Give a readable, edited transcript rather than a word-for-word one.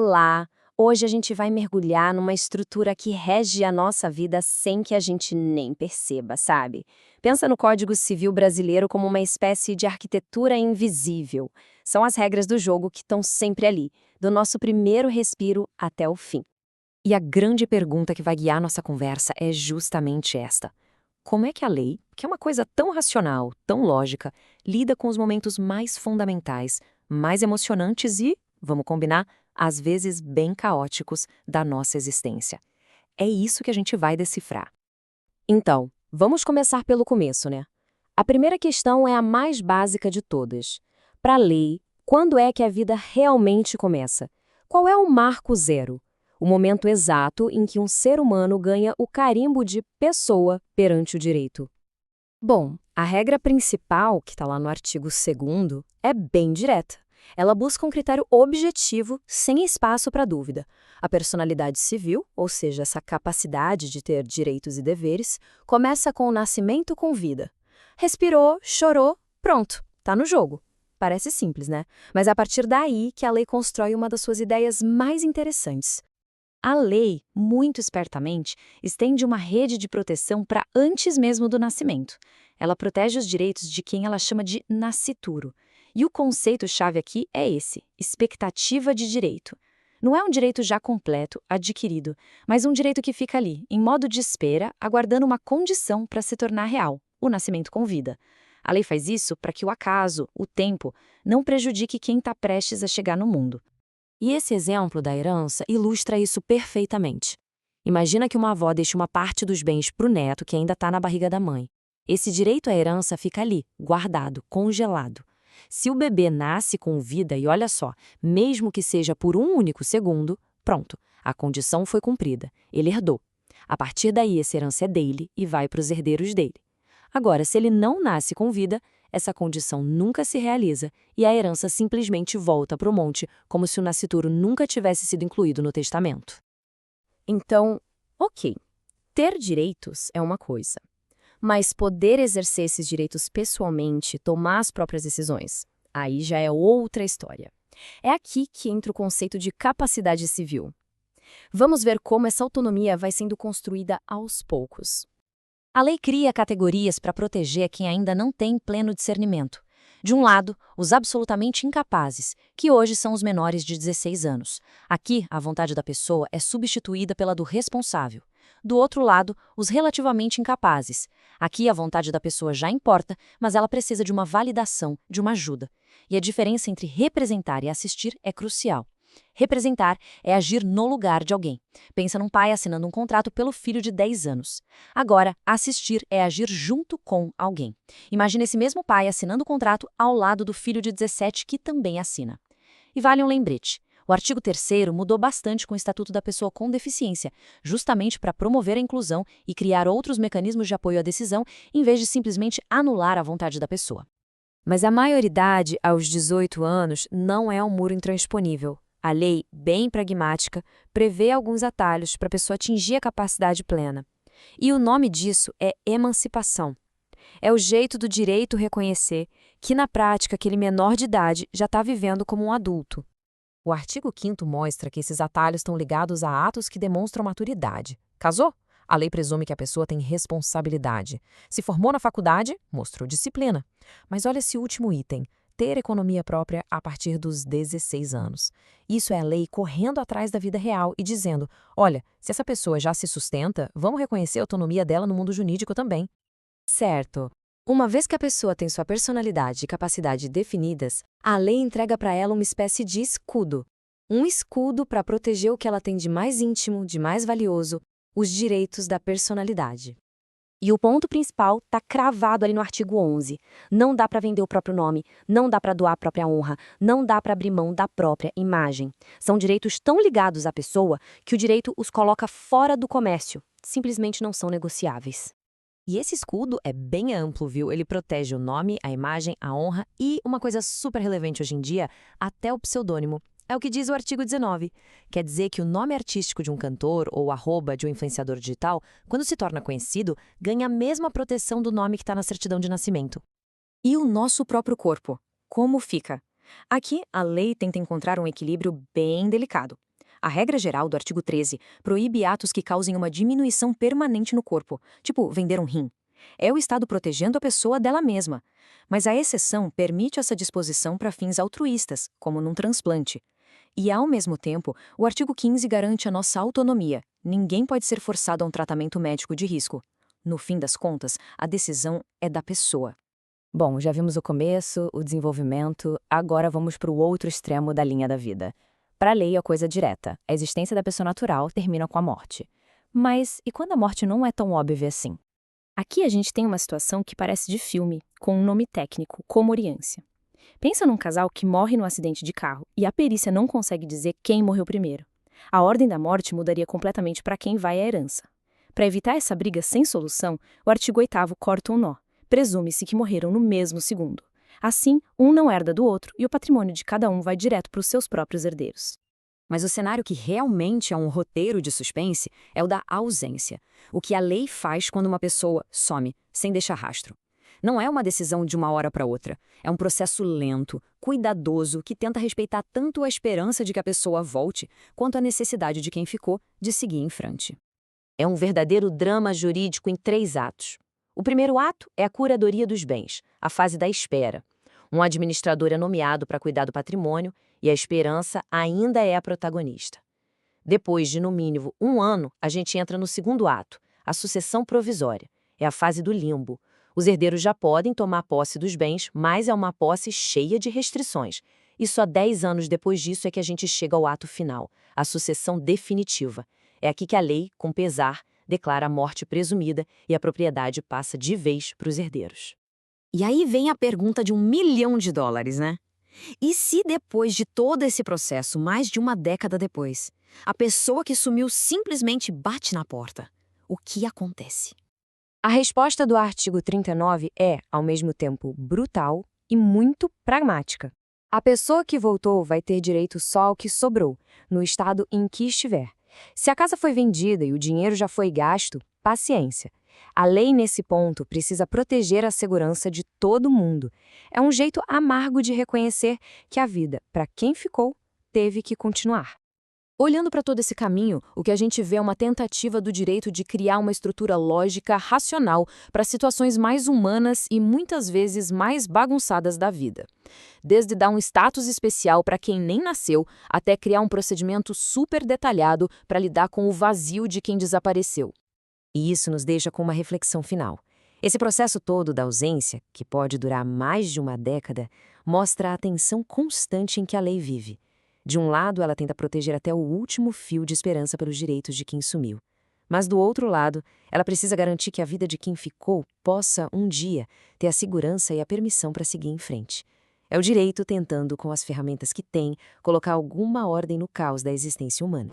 Olá! Hoje a gente vai mergulhar numa estrutura que rege a nossa vida sem que a gente nem perceba, sabe? Pensa no Código Civil brasileiro como uma espécie de arquitetura invisível. São as regras do jogo que estão sempre ali, do nosso primeiro respiro até o fim. E a grande pergunta que vai guiar nossa conversa é justamente esta: como é que a lei, que é uma coisa tão racional, tão lógica, lida com os momentos mais fundamentais, mais emocionantes e, vamos combinar, às vezes bem caóticos da nossa existência? É isso que a gente vai decifrar. Então, vamos começar pelo começo, né? A primeira questão é a mais básica de todas. Para a lei, quando é que a vida realmente começa? Qual é o marco zero? O momento exato em que um ser humano ganha o carimbo de pessoa perante o direito. Bom, a regra principal, que está lá no artigo 2º, é bem direta. Ela busca um critério objetivo, sem espaço para dúvida. A personalidade civil, ou seja, essa capacidade de ter direitos e deveres, começa com o nascimento com vida. Respirou, chorou, pronto, tá no jogo. Parece simples, né? Mas é a partir daí que a lei constrói uma das suas ideias mais interessantes. A lei, muito espertamente, estende uma rede de proteção para antes mesmo do nascimento. Ela protege os direitos de quem ela chama de nascituro. E o conceito-chave aqui é esse: expectativa de direito. Não é um direito já completo, adquirido, mas um direito que fica ali, em modo de espera, aguardando uma condição para se tornar real, o nascimento com vida. A lei faz isso para que o acaso, o tempo, não prejudique quem está prestes a chegar no mundo. E esse exemplo da herança ilustra isso perfeitamente. Imagina que uma avó deixa uma parte dos bens para o neto que ainda está na barriga da mãe. Esse direito à herança fica ali, guardado, congelado. Se o bebê nasce com vida, e olha só, mesmo que seja por um único segundo, pronto, a condição foi cumprida, ele herdou. A partir daí, essa herança é dele e vai para os herdeiros dele. Agora, se ele não nasce com vida, essa condição nunca se realiza e a herança simplesmente volta para o monte, como se o nascituro nunca tivesse sido incluído no testamento. Então, ok, ter direitos é uma coisa, mas poder exercer esses direitos pessoalmente, tomar as próprias decisões, aí já é outra história. É aqui que entra o conceito de capacidade civil. Vamos ver como essa autonomia vai sendo construída aos poucos. A lei cria categorias para proteger quem ainda não tem pleno discernimento. De um lado, os absolutamente incapazes, que hoje são os menores de 16 anos. Aqui, a vontade da pessoa é substituída pela do responsável. Do outro lado, os relativamente incapazes. Aqui, a vontade da pessoa já importa, mas ela precisa de uma validação, de uma ajuda. E a diferença entre representar e assistir é crucial. Representar é agir no lugar de alguém. Pensa num pai assinando um contrato pelo filho de 10 anos. Agora, assistir é agir junto com alguém. Imagina esse mesmo pai assinando o contrato ao lado do filho de 17 que também assina. E vale um lembrete. O artigo 3º mudou bastante com o Estatuto da Pessoa com Deficiência, justamente para promover a inclusão e criar outros mecanismos de apoio à decisão, em vez de simplesmente anular a vontade da pessoa. Mas a maioridade aos 18 anos não é um muro intransponível. A lei, bem pragmática, prevê alguns atalhos para a pessoa atingir a capacidade plena. E o nome disso é emancipação. É o jeito do direito reconhecer que, na prática, aquele menor de idade já está vivendo como um adulto. O artigo 5º mostra que esses atalhos estão ligados a atos que demonstram maturidade. Casou? A lei presume que a pessoa tem responsabilidade. Se formou na faculdade, mostrou disciplina. Mas olha esse último item: ter economia própria a partir dos 16 anos. Isso é a lei correndo atrás da vida real e dizendo: olha, se essa pessoa já se sustenta, vamos reconhecer a autonomia dela no mundo jurídico também. Certo. Uma vez que a pessoa tem sua personalidade e capacidade definidas, a lei entrega para ela uma espécie de escudo. Um escudo para proteger o que ela tem de mais íntimo, de mais valioso, os direitos da personalidade. E o ponto principal está cravado ali no artigo 11. Não dá para vender o próprio nome, não dá para doar a própria honra, não dá para abrir mão da própria imagem. São direitos tão ligados à pessoa que o direito os coloca fora do comércio. Simplesmente não são negociáveis. E esse escudo é bem amplo, viu? Ele protege o nome, a imagem, a honra e, uma coisa super relevante hoje em dia, até o pseudônimo. É o que diz o artigo 19. Quer dizer que o nome artístico de um cantor ou arroba de um influenciador digital, quando se torna conhecido, ganha a mesma proteção do nome que está na certidão de nascimento. E o nosso próprio corpo? Como fica? Aqui, a lei tenta encontrar um equilíbrio bem delicado. A regra geral do artigo 13 proíbe atos que causem uma diminuição permanente no corpo, tipo vender um rim. É o Estado protegendo a pessoa dela mesma. Mas a exceção permite essa disposição para fins altruístas, como num transplante. E, ao mesmo tempo, o artigo 15 garante a nossa autonomia. Ninguém pode ser forçado a um tratamento médico de risco. No fim das contas, a decisão é da pessoa. Bom, já vimos o começo, o desenvolvimento, agora vamos para o outro extremo da linha da vida. Para a lei é coisa direta, a existência da pessoa natural termina com a morte. Mas e quando a morte não é tão óbvia assim? Aqui a gente tem uma situação que parece de filme, com um nome técnico, comoriância. Pensa num casal que morre num acidente de carro e a perícia não consegue dizer quem morreu primeiro. A ordem da morte mudaria completamente para quem vai à herança. Para evitar essa briga sem solução, o artigo 8º corta um nó. Presume-se que morreram no mesmo segundo. Assim, um não herda do outro e o patrimônio de cada um vai direto para os seus próprios herdeiros. Mas o cenário que realmente é um roteiro de suspense é o da ausência. O que a lei faz quando uma pessoa some, sem deixar rastro. Não é uma decisão de uma hora para outra. É um processo lento, cuidadoso, que tenta respeitar tanto a esperança de que a pessoa volte, quanto a necessidade de quem ficou de seguir em frente. É um verdadeiro drama jurídico em 3 atos. O primeiro ato é a curadoria dos bens, a fase da espera. Um administrador é nomeado para cuidar do patrimônio e a esperança ainda é a protagonista. Depois de, no mínimo, 1 ano, a gente entra no segundo ato, a sucessão provisória. É a fase do limbo. Os herdeiros já podem tomar posse dos bens, mas é uma posse cheia de restrições. E só 10 anos depois disso é que a gente chega ao ato final, a sucessão definitiva. É aqui que a lei, com pesar, declara a morte presumida e a propriedade passa de vez para os herdeiros. E aí vem a pergunta de $1 milhão, né? E se depois de todo esse processo, mais de 1 década depois, a pessoa que sumiu simplesmente bate na porta? O que acontece? A resposta do artigo 39 é, ao mesmo tempo, brutal e muito pragmática. A pessoa que voltou vai ter direito só ao que sobrou, no estado em que estiver. Se a casa foi vendida e o dinheiro já foi gasto, paciência. A lei, nesse ponto, precisa proteger a segurança de todo mundo. É um jeito amargo de reconhecer que a vida, para quem ficou, teve que continuar. Olhando para todo esse caminho, o que a gente vê é uma tentativa do direito de criar uma estrutura lógica racional para situações mais humanas e muitas vezes mais bagunçadas da vida. Desde dar um status especial para quem nem nasceu, até criar um procedimento super detalhado para lidar com o vazio de quem desapareceu. E isso nos deixa com uma reflexão final. Esse processo todo da ausência, que pode durar mais de 1 década, mostra a tensão constante em que a lei vive. De um lado, ela tenta proteger até o último fio de esperança pelos direitos de quem sumiu. Mas do outro lado, ela precisa garantir que a vida de quem ficou possa, um dia, ter a segurança e a permissão para seguir em frente. É o direito tentando, com as ferramentas que tem, colocar alguma ordem no caos da existência humana.